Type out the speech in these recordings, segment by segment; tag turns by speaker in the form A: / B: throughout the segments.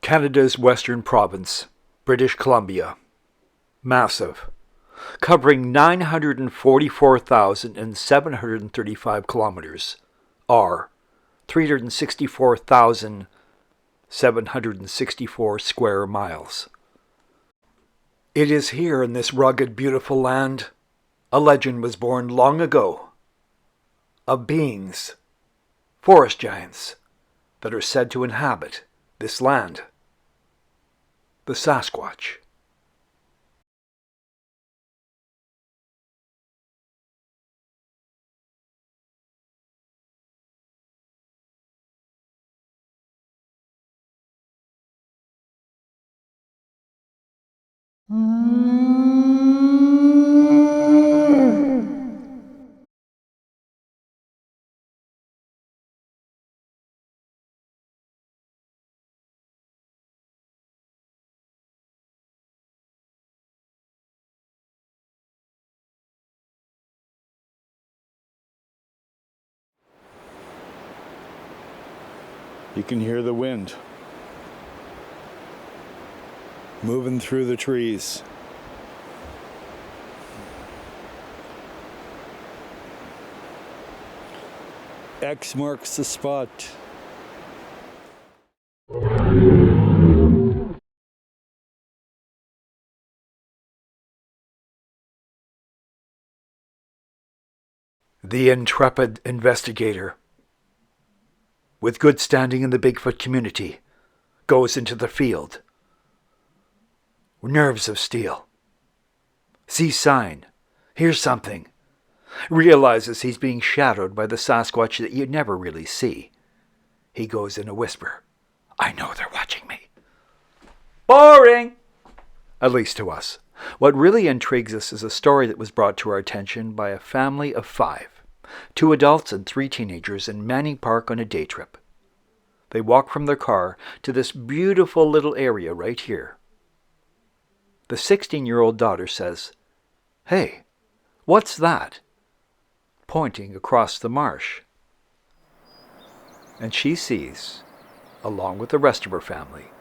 A: Canada's Western Province, British Columbia. Massive. Covering 944,735 kilometers, or 364,764 square miles. It is here in this rugged, beautiful land a legend was born long ago of beings, forest giants, that are said to inhabit this land. The Sasquatch.
B: You can hear the wind moving through the trees. X marks the spot.
A: The intrepid investigator, with good standing in the Bigfoot community, goes into the field. Nerves of steel. Sees sign. Hears something. Realizes he's being shadowed by the Sasquatch that you never really see. He goes in a whisper. I know they're watching me. Boring! At least to us. What really intrigues us is a story that was brought to our attention by a family of 5. 2 adults and 3 teenagers in Manning Park on a day trip. They walk from their car to this beautiful little area right here. The 16-year-old daughter says, "Hey, what's that?" pointing across the marsh. And she sees, along with the rest of her family,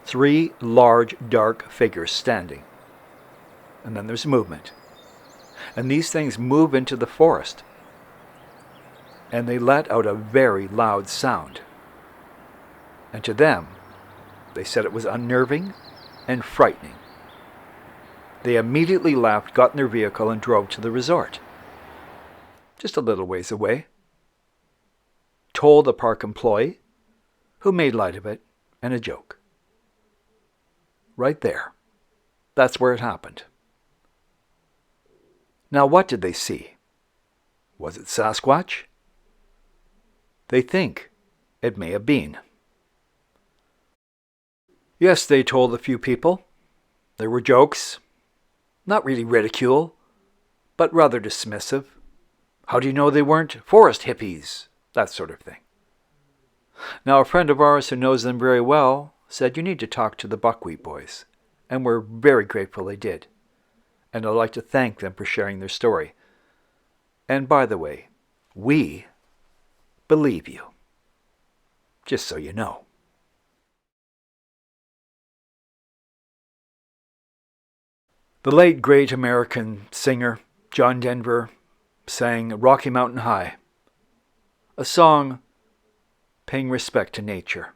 A: 3 large dark figures standing. And then there's movement. And these things move into the forest. And they let out a very loud sound. And to them, they said it was unnerving and frightening. They immediately left, got in their vehicle, and drove to the resort. Just a little ways away. Told a park employee, who made light of it and a joke. Right there. That's where it happened. Now what did they see? Was it Sasquatch? They think it may have been. Yes, they told a few people. There were jokes. Not really ridicule, but rather dismissive. How do you know they weren't forest hippies? That sort of thing. Now, a friend of ours who knows them very well said you need to talk to the BUCKWHEAT Boys, and we're very grateful they did. And I'd like to thank them for sharing their story. And by the way, we believe you. Just so you know. The late great American singer John Denver sang Rocky Mountain High, a song paying respect to nature.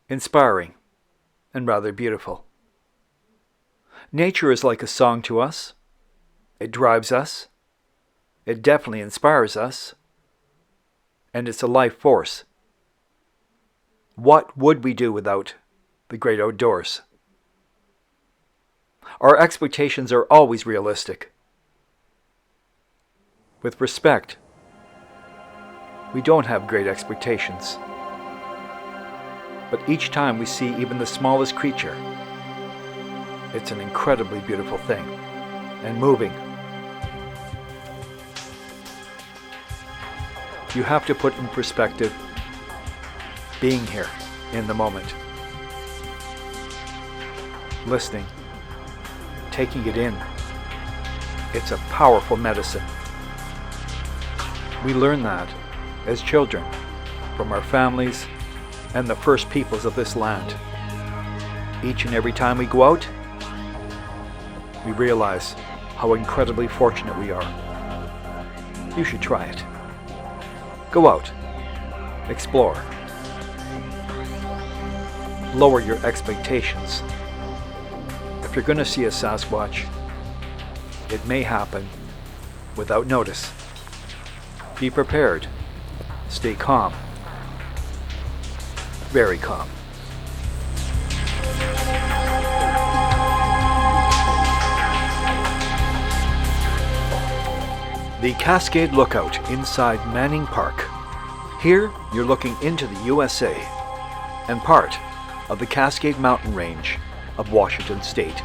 A: Inspiring and rather beautiful. Nature is like a song to us. It drives us. It definitely inspires us. And it's a life force. What would we do without the great outdoors? Our expectations are always realistic. With respect, we don't have great expectations. But each time we see even the smallest creature, it's an incredibly beautiful thing and moving. You have to put in perspective being here in the moment, listening, taking it in. It's a powerful medicine. We learn that as children from our families and the first peoples of this land. Each and every time we go out, we realize how incredibly fortunate we are. You should try it. Go out, explore, lower your expectations. If you're going to see a Sasquatch, it may happen without notice. Be prepared. Stay calm. Very calm. The Cascade Lookout inside Manning Park. Here, you're looking into the USA and part of the Cascade Mountain Range of Washington State.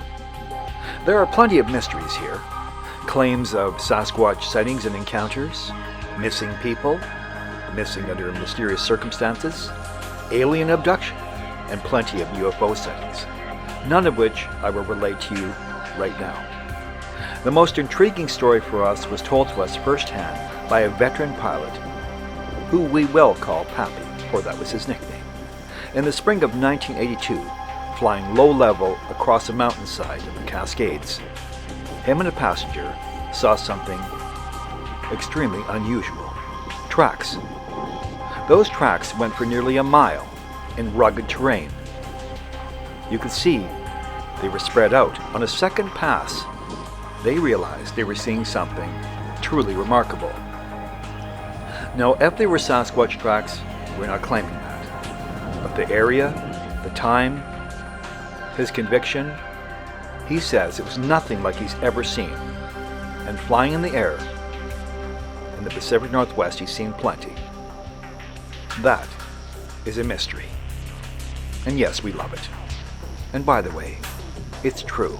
A: There are plenty of mysteries here. Claims of Sasquatch sightings and encounters, missing people, missing under mysterious circumstances, alien abduction, and plenty of UFO sightings, none of which I will relate to you right now. The most intriguing story for us was told to us firsthand by a veteran pilot, who we will call Pappy, for that was his nickname. In the spring of 1982, flying low level across a mountainside in the Cascades, him and a passenger saw something extremely unusual. Tracks. Those tracks went for nearly a mile in rugged terrain. You could see they were spread out. On a second pass, they realized they were seeing something truly remarkable. Now, if they were Sasquatch tracks, we're not claiming that. But the area, the time, his conviction, he says it was nothing like he's ever seen. And flying in the air, in the Pacific Northwest, he's seen plenty. That is a mystery. And yes, we love it. And by the way, it's true.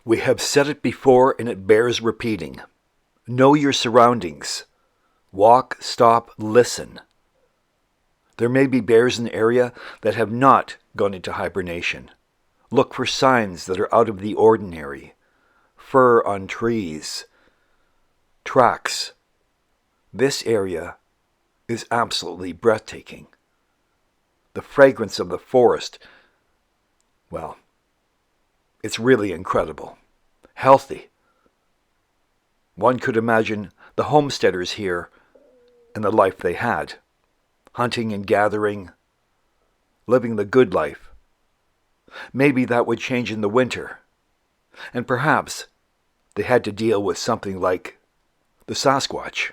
A: We have said it before and it bears repeating. Know your surroundings. Walk, stop, listen. There may be bears in the area that have not gone into hibernation. Look for signs that are out of the ordinary. Fur on trees. Tracks. This area is absolutely breathtaking. The fragrance of the forest, well, it's really incredible. Healthy. One could imagine the homesteaders here and the life they had. Hunting and gathering, living the good life. Maybe that would change in the winter. And perhaps they had to deal with something like the Sasquatch.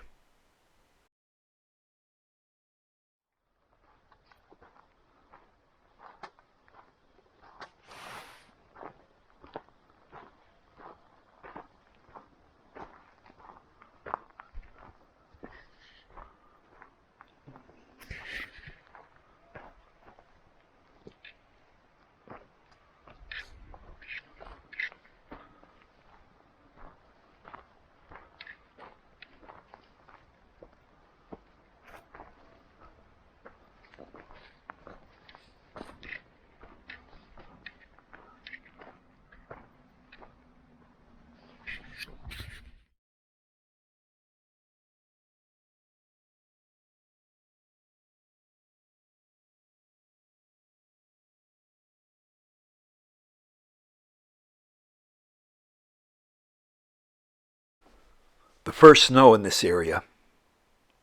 A: the first snow in this area,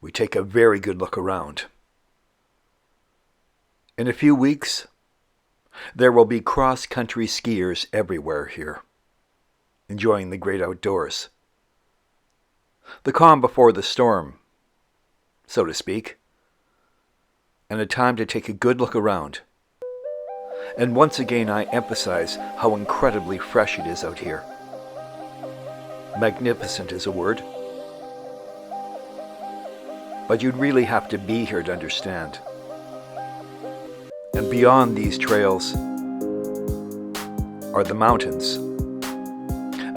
A: we take a very good look around. In a few weeks, there will be cross-country skiers everywhere here, enjoying the great outdoors. The calm before the storm, so to speak, and a time to take a good look around. And once again, I emphasize how incredibly fresh it is out here. Magnificent is a word, but you'd really have to be here to understand. And beyond these trails are the mountains.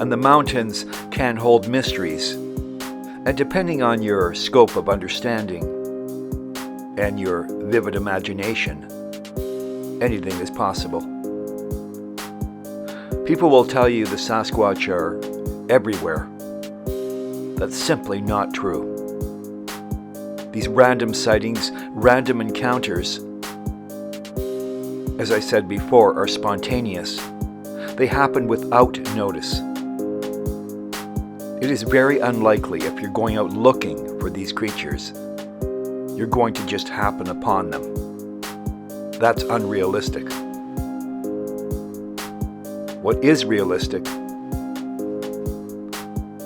A: And the mountains can hold mysteries. And depending on your scope of understanding and your vivid imagination, anything is possible. People will tell you the Sasquatch are everywhere. That's simply not true. These random sightings, random encounters, as I said before, are spontaneous. They happen without notice. It is very unlikely if you're going out looking for these creatures, you're going to just happen upon them. That's unrealistic. What is realistic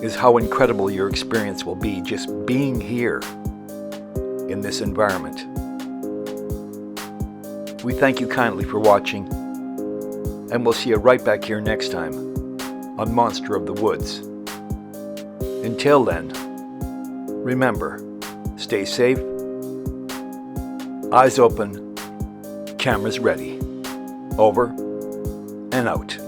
A: is how incredible your experience will be just being here in this environment. We thank you kindly for watching, and we'll see you right back here next time on Monster of the Woods. Until then, remember, stay safe, eyes open, cameras ready. Over and out.